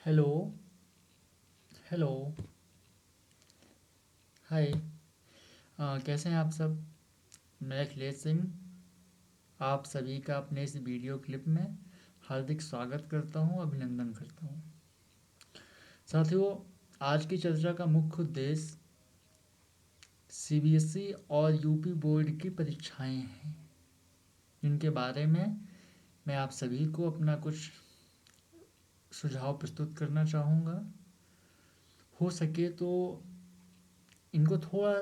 Hello. Hello. हाय। कैसे हैं आप सब? मैं अखिलेश सिंह आप सभी का अपने इस वीडियो क्लिप में हार्दिक स्वागत करता हूं, अभिनंदन करता हूं। साथियों, आज की चर्चा का मुख्य उद्देश्य सीबीएसई और यूपी बोर्ड की परीक्षाएं हैं, जिनके बारे में मैं आप सभी को अपना कुछ सुझाव प्रस्तुत करना चाहूँगा। हो सके तो इनको थोड़ा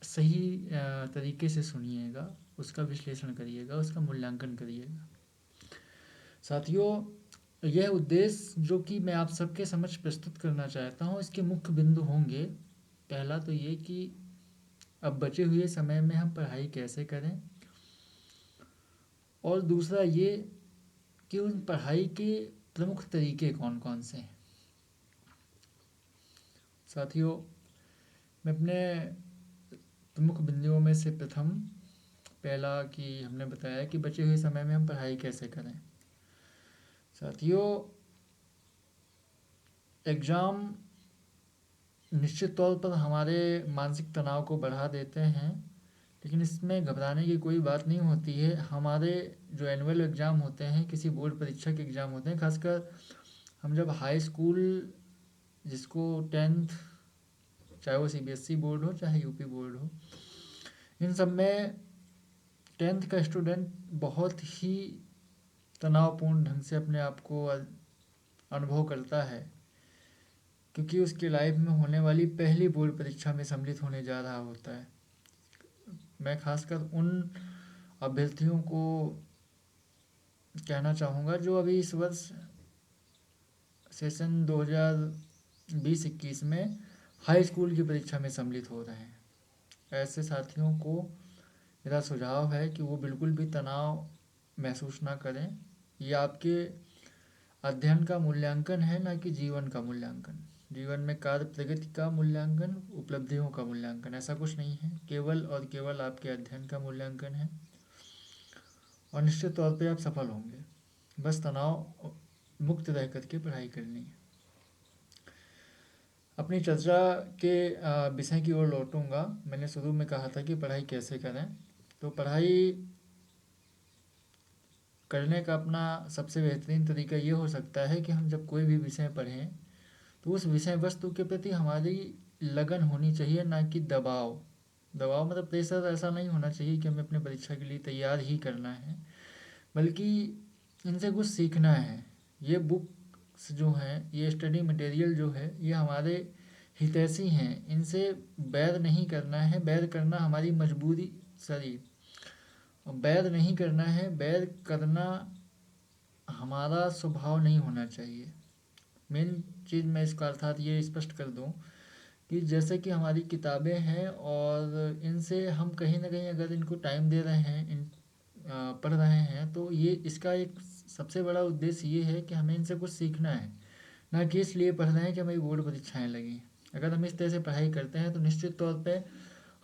सही तरीके से सुनिएगा, उसका विश्लेषण करिएगा, उसका मूल्यांकन करिएगा। साथियों, यह उद्देश्य जो कि मैं आप सबके समक्ष प्रस्तुत करना चाहता हूँ, इसके मुख्य बिंदु होंगे। पहला तो ये कि अब बचे हुए समय में हम पढ़ाई कैसे करें, और दूसरा ये कि उन पढ़ाई के प्रमुख तरीके कौन कौन से हैं। साथियों, मैं अपने प्रमुख बिंदुओं में से प्रथम पहला कि हमने बताया कि बचे हुए समय में हम पढ़ाई कैसे करें। साथियों, एग्ज़ाम निश्चित तौर पर हमारे मानसिक तनाव को बढ़ा देते हैं, लेकिन इसमें घबराने की कोई बात नहीं होती है। हमारे जो एनुअल एग्ज़ाम होते हैं, किसी बोर्ड परीक्षा के एग्ज़ाम होते हैं, खासकर हम जब हाई स्कूल, जिसको टेंथ, चाहे वो सीबीएसई बोर्ड हो चाहे यूपी बोर्ड हो, इन सब में टेंथ का स्टूडेंट बहुत ही तनावपूर्ण ढंग से अपने आप को अनुभव करता है, क्योंकि उसकी लाइफ में होने वाली पहली बोर्ड परीक्षा में सम्मिलित होने जा रहा होता है। मैं खासकर उन अभ्यर्थियों को कहना चाहूँगा जो अभी इस वर्ष सेशन 2020-21 में हाई स्कूल की परीक्षा में सम्मिलित हो रहे हैं। ऐसे साथियों को मेरा सुझाव है कि वो बिल्कुल भी तनाव महसूस ना करें। ये आपके अध्ययन का मूल्यांकन है, ना कि जीवन का मूल्यांकन। जीवन में कार्य प्रगति का मूल्यांकन, उपलब्धियों का मूल्यांकन, ऐसा कुछ नहीं है। केवल और केवल आपके अध्ययन का मूल्यांकन है, और निश्चित तौर पे आप सफल होंगे। बस तनाव मुक्त रह करके पढ़ाई करनी है। अपनी चर्चा के विषय की ओर लौटूंगा। मैंने शुरू में कहा था कि पढ़ाई कैसे करें। तो पढ़ाई करने का अपना सबसे बेहतरीन तरीका ये हो सकता है कि हम जब कोई भी विषय पढ़ें तो उस विषय वस्तु के प्रति हमारी लगन होनी चाहिए, ना कि दबाव। दबाव मतलब प्रेशर ऐसा नहीं होना चाहिए कि हमें अपने परीक्षा के लिए तैयार ही करना है, बल्कि इनसे कुछ सीखना है। ये बुक्स जो हैं, ये स्टडी मटेरियल जो है, ये हमारे हितैषी हैं। इनसे बैर नहीं करना है। बैर करना हमारी मजबूरी, सॉरी, बैर नहीं करना है। बैर करना हमारा स्वभाव नहीं होना चाहिए। मेन चीज़ मैं इसका अर्थात ये स्पष्ट कर दूं कि जैसे कि हमारी किताबें हैं, और इनसे हम कहीं ना कहीं अगर इनको टाइम दे रहे हैं, पढ़ रहे हैं, तो ये इसका एक सबसे बड़ा उद्देश्य ये है कि हमें इनसे कुछ सीखना है, ना कि इसलिए पढ़ रहे हैं कि हमें बोर्ड परीक्षाएं लगी। अगर हम इस तरह से पढ़ाई करते हैं तो निश्चित तौर पे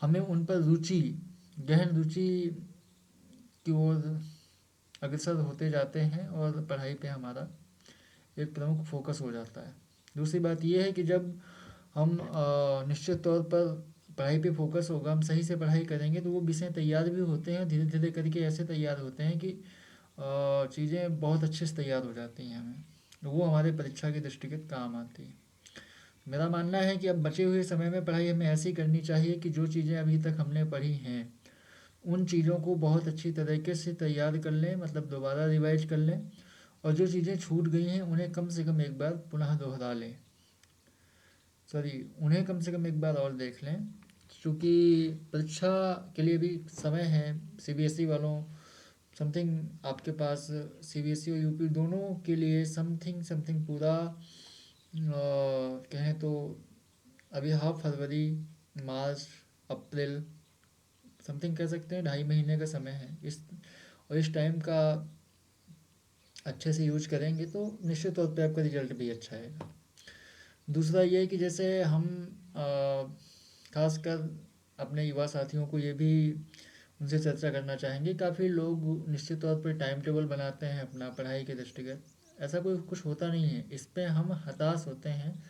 हमें उन पर रुचि, गहन रुचि की ओर अग्रसर होते जाते हैं, और पढ़ाई पे हमारा एक प्रमुख फोकस हो जाता है। दूसरी बात यह है कि जब हम निश्चित तौर पर पढ़ाई पे फोकस होगा, हम सही से पढ़ाई करेंगे, तो वो विषय तैयार भी होते हैं। धीरे धीरे करके ऐसे तैयार होते हैं कि चीज़ें बहुत अच्छे से तैयार हो जाती हैं हमें, तो वो हमारे परीक्षा की दृष्टिगत काम आती है। मेरा मानना है कि अब बचे हुए समय में पढ़ाई हमें ऐसी करनी चाहिए कि जो चीज़ें अभी तक हमने पढ़ी हैं, उन चीज़ों को बहुत अच्छी तरीके से तैयार कर लें, मतलब दोबारा रिवाइज कर लें, और जो चीज़ें छूट गई हैं उन्हें कम से कम एक बार पुनः दोहरा लें, सॉरी, उन्हें कम से कम एक बार और देख लें। चूँकि परीक्षा के लिए भी समय है। सीबीएसई वालों, समथिंग आपके पास सीबीएसई और यूपी दोनों के लिए समथिंग समथिंग पूरा कहें तो अभी हाफ फरवरी, मार्च, अप्रैल, समथिंग कह सकते हैं, 2.5 महीने का समय है। और इस टाइम का अच्छे से यूज करेंगे तो निश्चित तौर पे आपका रिजल्ट भी अच्छा आएगा। दूसरा ये है कि जैसे हम खासकर अपने युवा साथियों को ये भी उनसे चर्चा करना चाहेंगे। काफ़ी लोग निश्चित तौर पर टाइम टेबल बनाते हैं अपना पढ़ाई के दृष्टिगत, ऐसा कोई कुछ होता नहीं है, इस पे हम हताश होते हैं।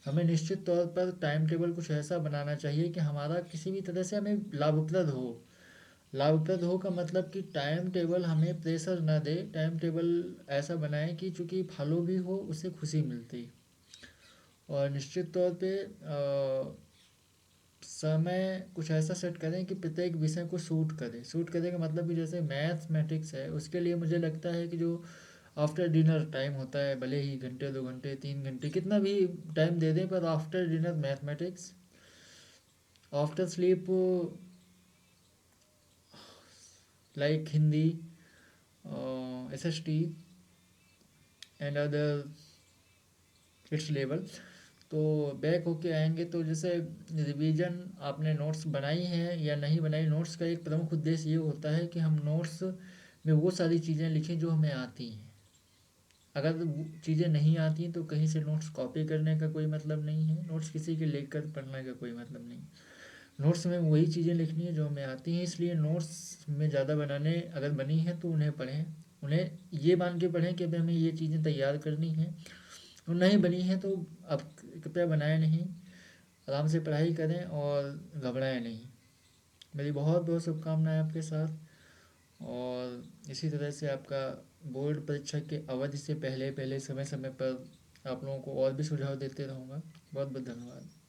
हमें निश्चित तौर पर टाइम टेबल कुछ ऐसा बनाना चाहिए कि हमारा किसी भी तरह से हमें लाभप्रद हो। लाभप्रद हो का मतलब कि टाइम टेबल हमें प्रेशर ना दे, टाइम टेबल ऐसा बनाए कि चूँकि फॉलो भी हो, उससे खुशी मिलती। और निश्चित तौर पे समय कुछ ऐसा सेट करें कि प्रत्येक विषय को सूट करे। सूट करे का मतलब कि जैसे मैथमेटिक्स है, उसके लिए मुझे लगता है कि जो आफ्टर डिनर टाइम होता है, भले ही घंटे 2 घंटे 3 घंटे कितना भी टाइम दे दें, पर after dinner mathematics, after sleep like Hindi, SST and other it's level. तो बैक होके आएंगे तो जैसे रिवीजन आपने नोट्स बनाई हैं या नहीं बनाई, नोट्स का एक प्रमुख उद्देश्य ये होता है कि हम नोट्स में वो सारी चीज़ें लिखें जो हमें आती हैं। अगर वो चीज़ें नहीं आती तो कहीं से नोट्स कॉपी करने का कोई मतलब नहीं है, नोट्स किसी के लेकर पढ़ने का कोई मतलब नहीं। नोट्स में वही चीज़ें लिखनी है जो हमें आती हैं, इसलिए नोट्स में ज़्यादा बनाने अगर बनी है तो उन्हें पढ़ें। उन्हें ये मान के पढ़ें कि अभी हमें ये चीज़ें तैयार करनी हैं, और नहीं बनी है तो अब कृपया बनाएं नहीं, आराम से पढ़ाई करें और घबराएं नहीं। मेरी बहुत बहुत शुभकामनाएं आपके साथ, और इसी तरह से आपका बोर्ड परीक्षा के अवधि से पहले पहले समय समय पर आप लोगों को और भी सुझाव देते रहूँगा। बहुत बहुत धन्यवाद।